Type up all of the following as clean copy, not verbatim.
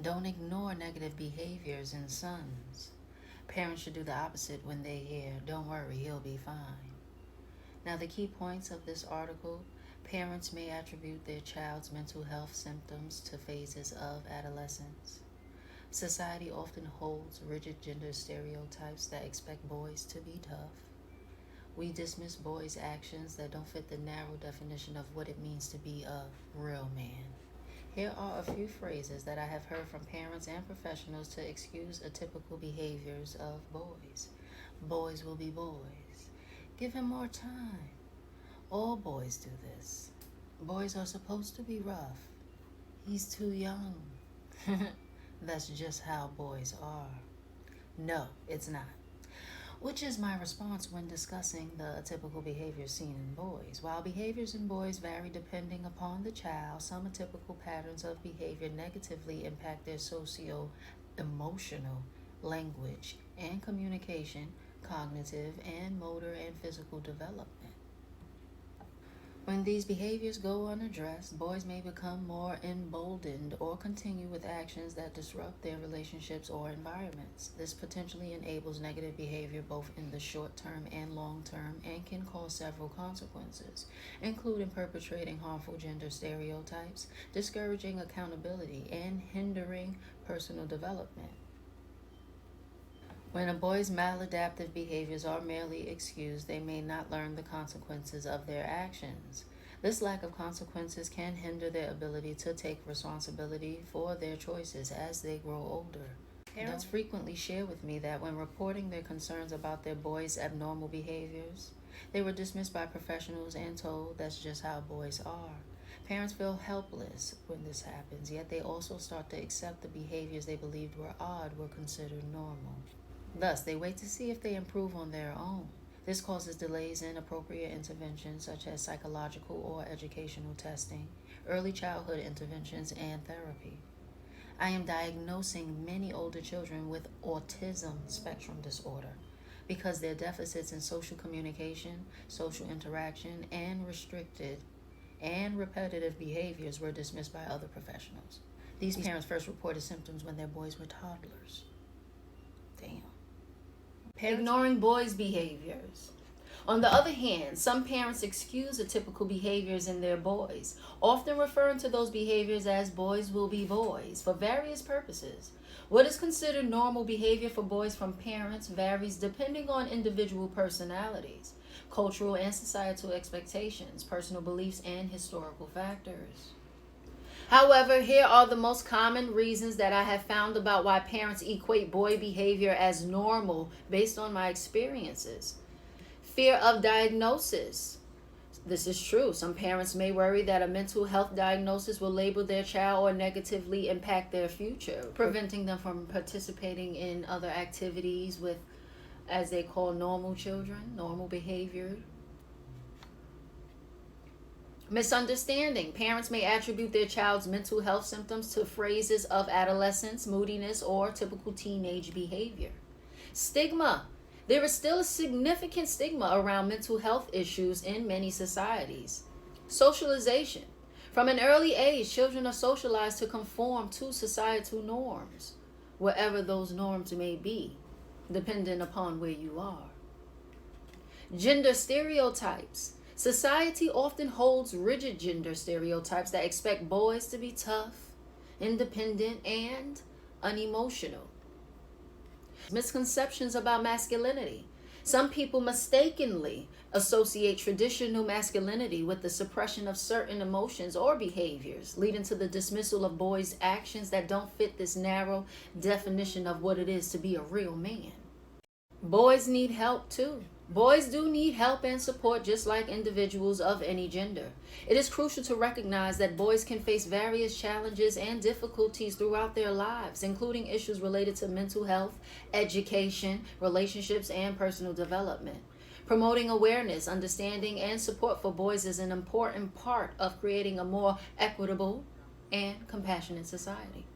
Don't ignore negative behaviors in sons. Parents should do the opposite when they hear, "Don't worry, he'll be fine." Now, the key points of this article: parents may attribute their child's mental health symptoms to phases of adolescence. Society often holds rigid gender stereotypes that expect boys to be tough. We dismiss boys' actions that don't fit the narrow definition of what it means to be a real man. Here are a few phrases that I have heard from parents and professionals to excuse atypical behaviors of boys. Boys will be boys. Give him more time. All boys do this. Boys are supposed to be rough. He's too young. That's just how boys are. No, it's not. Which is my response when discussing the atypical behaviors seen in boys. While behaviors in boys vary depending upon the child, some atypical patterns of behavior negatively impact their socio-emotional, language, and communication, cognitive, and motor and physical development. When these behaviors go unaddressed, boys may become more emboldened or continue with actions that disrupt their relationships or environments. This potentially enables negative behavior both in the short term and long term and can cause several consequences, including perpetrating harmful gender stereotypes, discouraging accountability, and hindering personal development. When a boy's maladaptive behaviors are merely excused, they may not learn the consequences of their actions. This lack of consequences can hinder their ability to take responsibility for their choices as they grow older. Parents frequently share with me that when reporting their concerns about their boys' abnormal behaviors, they were dismissed by professionals and told that's just how boys are. Parents feel helpless when this happens, yet they also start to accept the behaviors they believed were odd were considered normal. Thus, they wait to see if they improve on their own. This causes delays in appropriate interventions such as psychological or educational testing, early childhood interventions, and therapy. I am diagnosing many older children with autism spectrum disorder because their deficits in social communication, social interaction, and restricted and repetitive behaviors were dismissed by other professionals. These parents first reported symptoms when their boys were toddlers. Damn. Ignoring boys' behaviors. On the other hand, some parents excuse atypical behaviors in their boys, often referring to those behaviors as "boys will be boys" for various purposes. What is considered normal behavior for boys from parents varies depending on individual personalities, cultural and societal expectations, personal beliefs, and historical factors. However, here are the most common reasons that I have found about why parents equate boy behavior as normal based on my experiences. Fear of diagnosis. This is true. Some parents may worry that a mental health diagnosis will label their child or negatively impact their future, preventing them from participating in other activities with, as they call, normal children, normal behavior. Misunderstanding. Parents may attribute their child's mental health symptoms to phases of adolescence, moodiness, or typical teenage behavior. Stigma. There is still a significant stigma around mental health issues in many societies. Socialization. From an early age, children are socialized to conform to societal norms, whatever those norms may be, depending upon where you are. Gender stereotypes. Society often holds rigid gender stereotypes that expect boys to be tough, independent, and unemotional. Misconceptions about masculinity. Some people mistakenly associate traditional masculinity with the suppression of certain emotions or behaviors, leading to the dismissal of boys' actions that don't fit this narrow definition of what it is to be a real man. Boys need help too. Boys do need help and support just like individuals of any gender. It is crucial to recognize that boys can face various challenges and difficulties throughout their lives, including issues related to mental health, education, relationships, and personal development. Promoting awareness, understanding, and support for boys is an important part of creating a more equitable and compassionate society.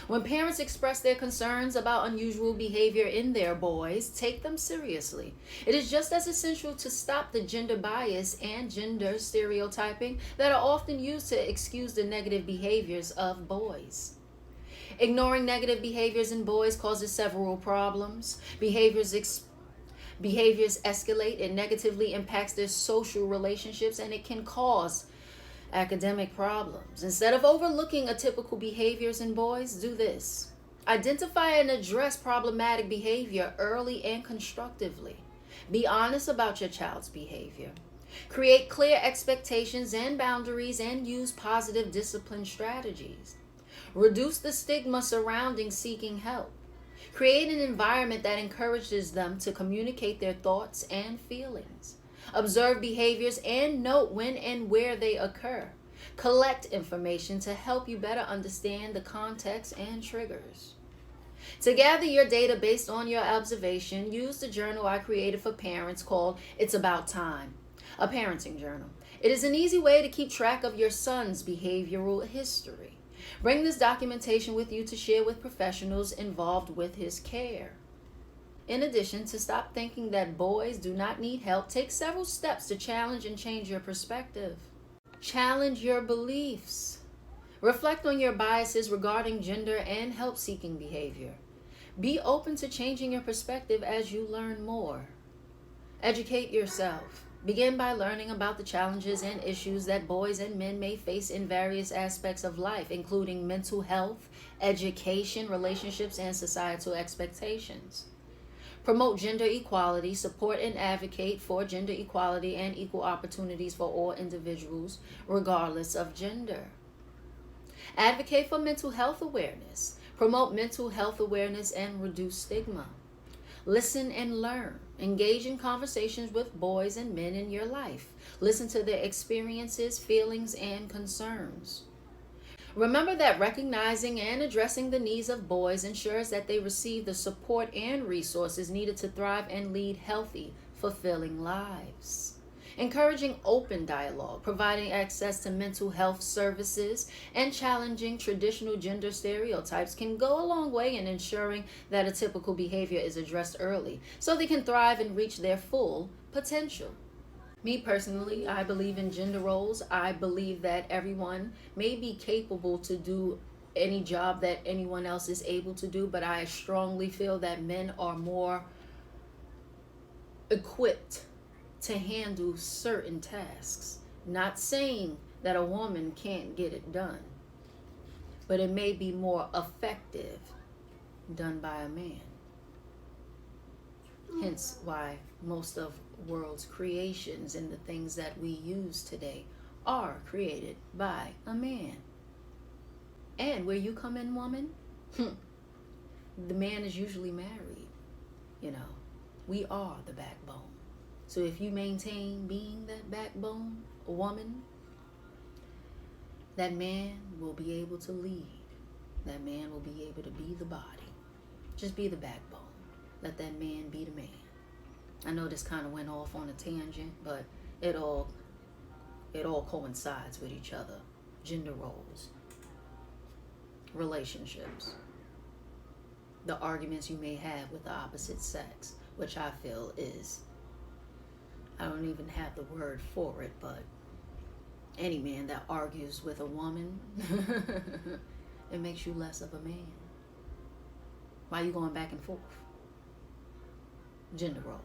When parents express their concerns about unusual behavior in their boys, take them seriously. It is just as essential to stop the gender bias and gender stereotyping that are often used to excuse the negative behaviors of boys. Ignoring negative behaviors in boys causes several problems. Behaviors escalate, it negatively impacts their social relationships, and it can cause academic problems. Instead of overlooking atypical behaviors in boys, do this. Identify and address problematic behavior early and constructively. Be honest about your child's behavior. Create clear expectations and boundaries and use positive discipline strategies. Reduce the stigma surrounding seeking help. Create an environment that encourages them to communicate their thoughts and feelings. Observe behaviors and note when and where they occur. Collect information to help you better understand the context and triggers. To gather your data based on your observation, use the journal I created for parents called It's About Time, a parenting journal. It is an easy way to keep track of your son's behavioral history. Bring this documentation with you to share with professionals involved with his care. In addition, to stop thinking that boys do not need help, take several steps to challenge and change your perspective. Challenge your beliefs. Reflect on your biases regarding gender and help-seeking behavior. Be open to changing your perspective as you learn more. Educate yourself. Begin by learning about the challenges and issues that boys and men may face in various aspects of life, including mental health, education, relationships, and societal expectations. Promote gender equality, support and advocate for gender equality and equal opportunities for all individuals, regardless of gender. Advocate for mental health awareness. Promote mental health awareness and reduce stigma. Listen and learn. Engage in conversations with boys and men in your life. Listen to their experiences, feelings, and concerns. Remember that recognizing and addressing the needs of boys ensures that they receive the support and resources needed to thrive and lead healthy, fulfilling lives. Encouraging open dialogue, providing access to mental health services, and challenging traditional gender stereotypes can go a long way in ensuring that atypical behavior is addressed early so they can thrive and reach their full potential. Me personally, I believe in gender roles. I believe that everyone may be capable to do any job that anyone else is able to do, but I strongly feel that men are more equipped to handle certain tasks. Not saying that a woman can't get it done, but it may be more effective done by a man. Hence why most of world's creations and the things that we use today are created by a man. And where you come in, woman, the man is usually married. We are the backbone. So if you maintain being that backbone, a woman, that man will be able to lead. That man will be able to be the body. Just be the backbone. Let that man be the man. I know this kind of went off on a tangent, but it all coincides with each other. Gender roles, relationships, the arguments you may have with the opposite sex, which I feel is, I don't even have the word for it, but any man that argues with a woman, it makes you less of a man. Why are you going back and forth? Gender roles.